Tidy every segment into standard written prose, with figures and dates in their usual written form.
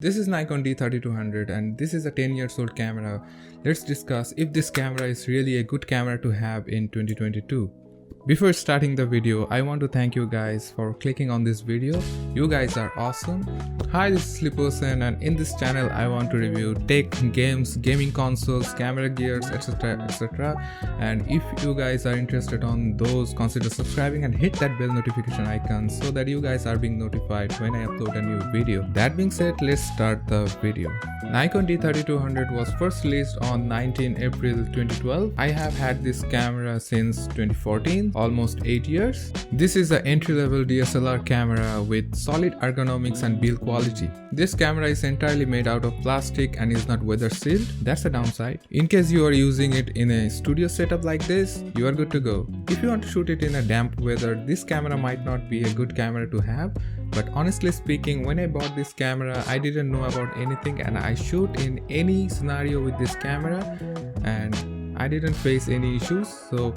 This is Nikon D3200 and this is a 10 years old camera. Let's discuss if this camera is really a good camera to have in 2022. Before starting the video, I want to thank you guys for clicking on this video. You guys are awesome. Hi, this is Sliperson and in this channel I want to review tech, games, gaming consoles, camera gears, etc, etc. And if you guys are interested on those, consider subscribing and hit that bell notification icon so that you guys are being notified when I upload a new video. That being said, let's start the video. Nikon D3200 was first released on 19 April 2012. I have had this camera since 2014. Almost 8 years. This is an entry-level DSLR camera with solid ergonomics and build quality. This camera is entirely made out of plastic and is not weather sealed. That's a downside. In case you are using it in a studio setup like this, you are good to go. If you want to shoot it in a damp weather, this camera might not be a good camera to have. But honestly speaking, when I bought this camera, I didn't know about anything and I shoot in any scenario with this camera and I didn't face any issues, so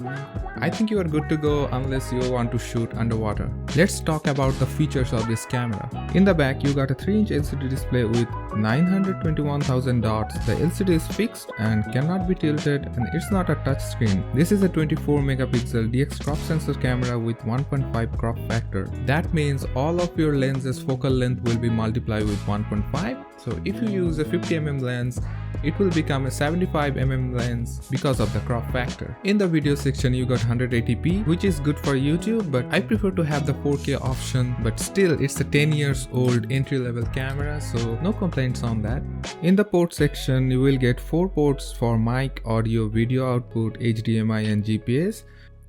I think you are good to go unless you want to shoot underwater. Let's talk about the features of this camera. In the back, you got a 3-inch LCD display with 921,000 dots. The LCD is fixed and cannot be tilted and it's not a touch screen. This is a 24 megapixel DX crop sensor camera with 1.5 crop factor. That means all of your lenses focal length will be multiplied with 1.5. So if you use a 50mm lens, it will become a 75mm lens because of the crop factor. In the video section you got 180p, which is good for YouTube, but I prefer to have the 4K option, but still it's a 10 years old entry level camera, so no complaints on that. In the port section you will get 4 ports for mic, audio, video output, HDMI and GPS.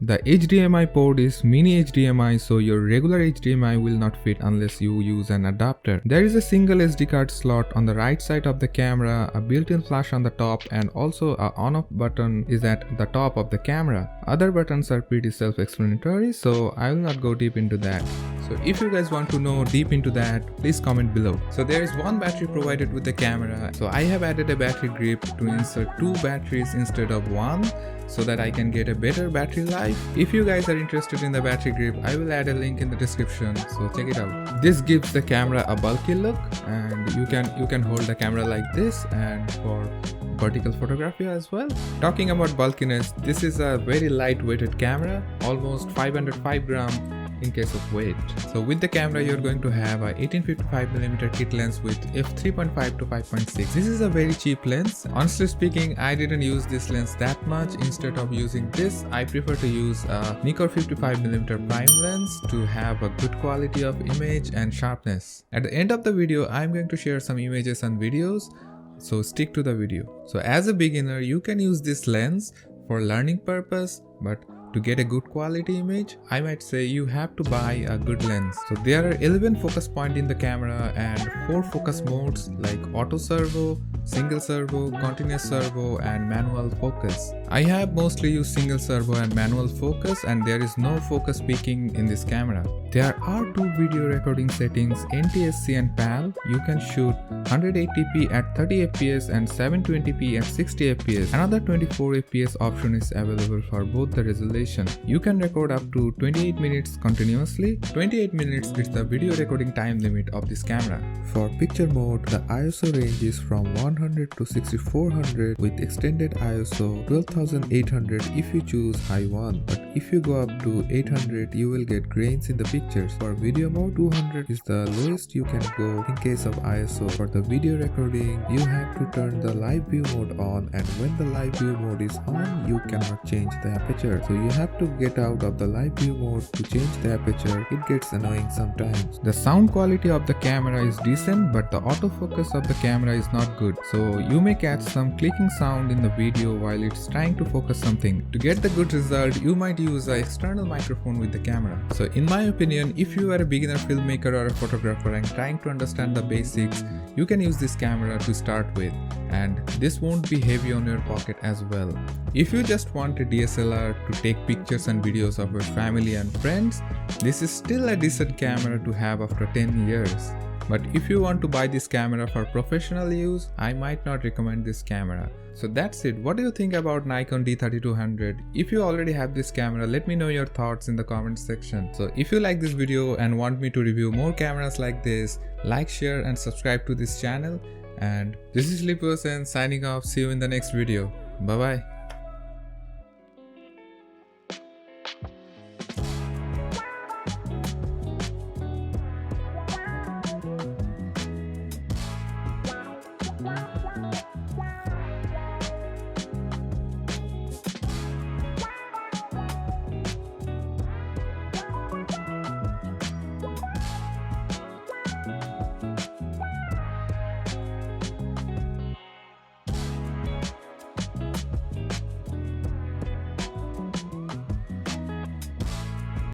The HDMI port is mini HDMI, so your regular HDMI will not fit unless you use an adapter. There is a single SD card slot on the right side of the camera, a built-in flash on the top, and also a on-off button is at the top of the camera. Other buttons are pretty self-explanatory, so I will not go deep into that. So if you guys want to know deep into that, please comment below. So there is one battery provided with the camera, so I have added a battery grip to insert 2 batteries instead of 1, so that I can get a better battery life. If you guys are interested in the battery grip, I will add a link in the description, so check it out. This gives the camera a bulky look and you can hold the camera like this and for vertical photography as well. Talking about bulkiness, this is a very light-weighted camera, almost 505 grams in case of weight. So with the camera you're going to have a 1855mm kit lens with f3.5 to 5.6. This is a very cheap lens. Honestly speaking, I didn't use this lens that much. Instead of using this, I prefer to use a Nikon 55mm prime lens to have a good quality of image and sharpness. At the end of the video, I'm going to share some images and videos, so stick to the video. So as a beginner, you can use this lens for learning purpose, but to get a good quality image, I might say you have to buy a good lens. So there are 11 focus points in the camera and 4 focus modes like auto servo, single servo, continuous servo and manual focus. I have mostly used single servo and manual focus and there is no focus peaking in this camera. There are 2 video recording settings, NTSC and PAL. You can shoot 180p at 30 fps and 720p at 60 fps. Another 24 fps option is available for both the resolution. You can record up to 28 minutes continuously. 28 minutes is the video recording time limit of this camera. For picture mode, the ISO range is from 100 to 6400 with extended ISO 12800 if you choose high one. But if you go up to 800, you will get grains in the pictures. For video mode, 200 is the lowest you can go in case of ISO. For the video recording, you have to turn the live view mode on, and when the live view mode is on, you cannot change the aperture. So you have to get out of the live view mode to change the aperture. It gets annoying sometimes. The sound quality of the camera is decent, but the autofocus of the camera is not good. So you may catch some clicking sound in the video while it's trying to focus something. To get the good result, you might use an external microphone with the camera. So in my opinion, if you are a beginner filmmaker or a photographer and trying to understand the basics, you can use this camera to start with, and this won't be heavy on your pocket as well. If you just want a DSLR to take pictures and videos of your family and friends, this is still a decent camera to have after 10 years. But if you want to buy this camera for professional use, I might not recommend this camera. So that's it. What do you think about Nikon D3200? If you already have this camera, let me know your thoughts in the comment section. So if you like this video and want me to review more cameras like this, like, share and subscribe to this channel. And this is Lipos and signing off. See you in the next video. Bye bye.